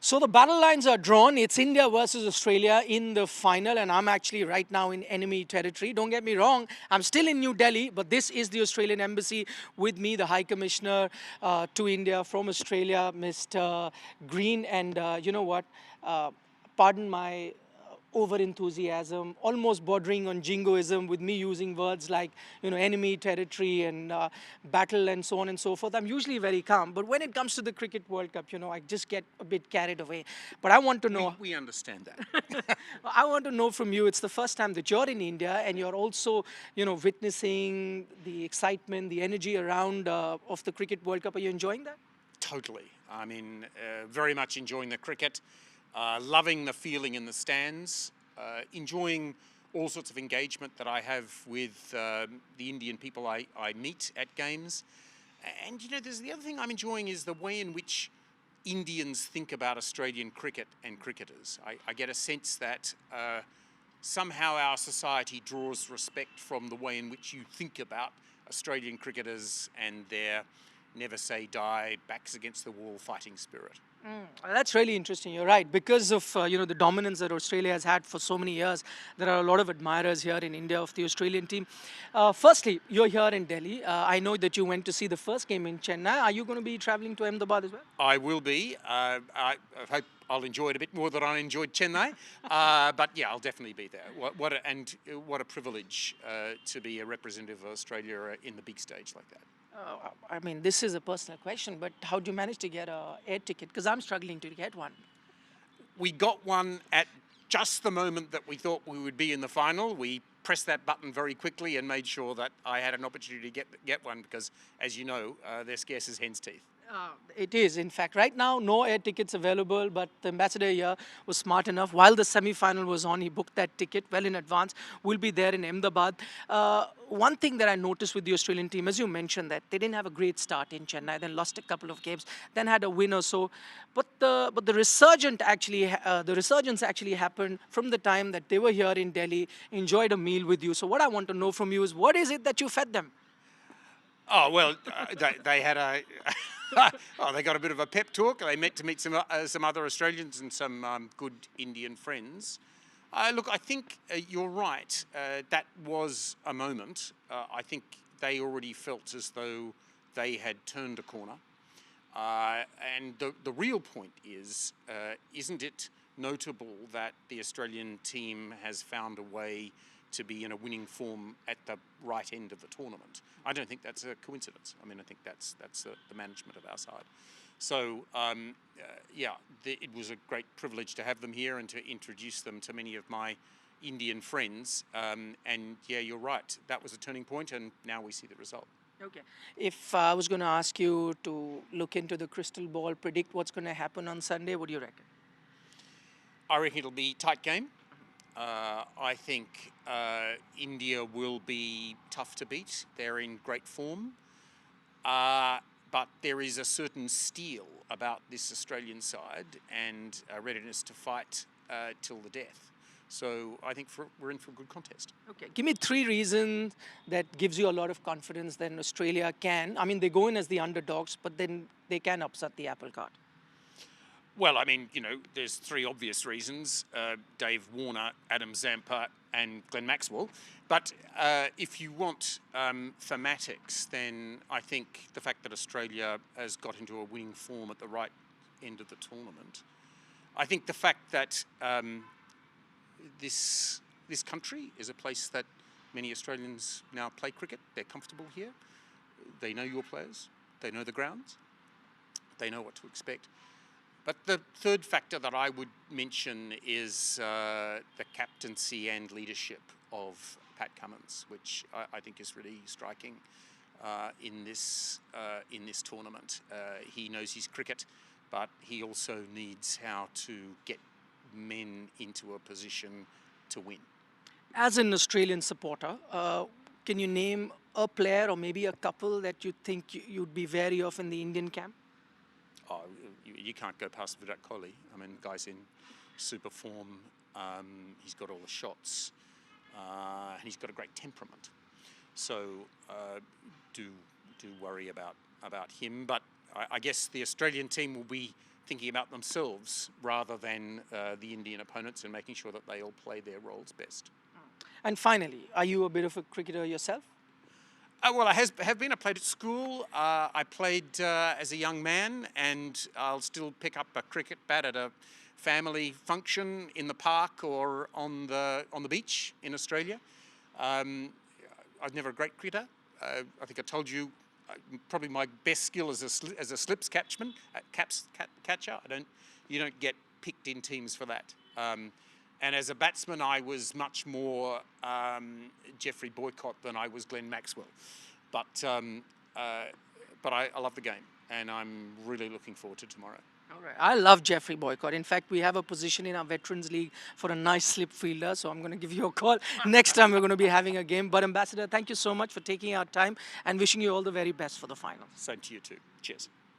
So the battle lines are drawn. It's India versus Australia in the final, and I'm actually right now in enemy territory. Don't get me wrong, I'm still in New Delhi, but this is the Australian embassy. With me, the High Commissioner to India from Australia, Mr. Green. And you know what? Pardon my over enthusiasm, almost bordering on jingoism, with me using words like enemy territory and battle and so on and so forth. I'm usually very calm, but when it comes to the Cricket World Cup, I just get a bit carried away. But I want to know. We understand that. I want to know from you. It's the first time that you're in India, and you're also, witnessing the excitement, the energy around of the Cricket World Cup. Are you enjoying that? Totally. I mean, very much enjoying the cricket, loving the feeling in the stands, enjoying all sorts of engagement that I have with the Indian people I meet at games. And, there's the other thing I'm enjoying is the way in which Indians think about Australian cricket and cricketers. I get a sense that somehow our society draws respect from the way in which you think about Australian cricketers and their never say die, backs against the wall fighting spirit. That's really interesting. You're right. Because of the dominance that Australia has had for so many years, there are a lot of admirers here in India of the Australian team. Firstly, you're here in Delhi. I know that you went to see the first game in Chennai. Are you going to be traveling to Ahmedabad as well? I will be. I hope I'll enjoy it a bit more than I enjoyed Chennai. But yeah, I'll definitely be there. What a privilege to be a representative of Australia in the big stage like that. I mean, this is a personal question, but how do you manage to get an air ticket? Because I'm struggling to get one. We got one at just the moment that we thought we would be in the final. We pressed that button very quickly and made sure that I had an opportunity to get one because, as you know, they're scarce as hen's teeth. It is, in fact. Right now, no air tickets available, but the ambassador here was smart enough. While the semi-final was on, he booked that ticket well in advance. We'll be there in Ahmedabad. One thing that I noticed with the Australian team, as you mentioned, that they didn't have a great start in Chennai, then lost a couple of games, then had a win or so. But the resurgence actually happened from the time that they were here in Delhi, enjoyed a meal with you. So what I want to know from you is, what is it that you fed them? Oh, well, they had a... they got a bit of a pep talk. They met to meet some other Australians and some good Indian friends. Look, I think you're right. That was a moment. I think they already felt as though they had turned a corner. And the real point is, isn't it notable that the Australian team has found a way to be in a winning form at the right end of the tournament? I don't think that's a coincidence. I mean, I think that's the management of our side. So, it was a great privilege to have them here and to introduce them to many of my Indian friends. And yeah, you're right. That was a turning point, and now we see the result. Okay. If I was going to ask you to look into the crystal ball, predict what's going to happen on Sunday, what do you reckon? I reckon it'll be a tight game. I think India will be tough to beat. They're in great form. But there is a certain steel about this Australian side and a readiness to fight till the death. So I think we're in for a good contest. Okay, give me 3 reasons that gives you a lot of confidence that Australia can. I mean, they go in as the underdogs, but then they can upset the apple cart. Well, I mean, there's 3 obvious reasons, Dave Warner, Adam Zampa and Glenn Maxwell. But if you want thematics, then I think the fact that Australia has got into a winning form at the right end of the tournament. I think the fact that this country is a place that many Australians now play cricket. They're comfortable here. They know your players. They know the grounds. They know what to expect. But the third factor that I would mention is the captaincy and leadership of Pat Cummins, which I think is really striking in this tournament. He knows his cricket, but he also needs how to get men into a position to win. As an Australian supporter, can you name a player or maybe a couple that you think you'd be wary of in the Indian camp? Oh, you can't go past Virat Kohli. I mean, the guy's in super form. He's got all the shots, and he's got a great temperament. So do worry about him. But I guess the Australian team will be thinking about themselves rather than the Indian opponents and making sure that they all play their roles best. And finally, are you a bit of a cricketer yourself? Well, I have been. I played at school. I played as a young man, and I'll still pick up a cricket bat at a family function in the park or on the beach in Australia. I was never a great cricketer. I think I told you probably my best skill as a slips catchman, catcher. You don't get picked in teams for that. And as a batsman, I was much more Jeffrey Boycott than I was Glenn Maxwell. But I love the game, and I'm really looking forward to tomorrow. All right. I love Jeffrey Boycott. In fact, we have a position in our Veterans League for a nice slip fielder, so I'm going to give you a call next time we're going to be having a game. But Ambassador, thank you so much for taking our time and wishing you all the very best for the final. Same to you too. Cheers.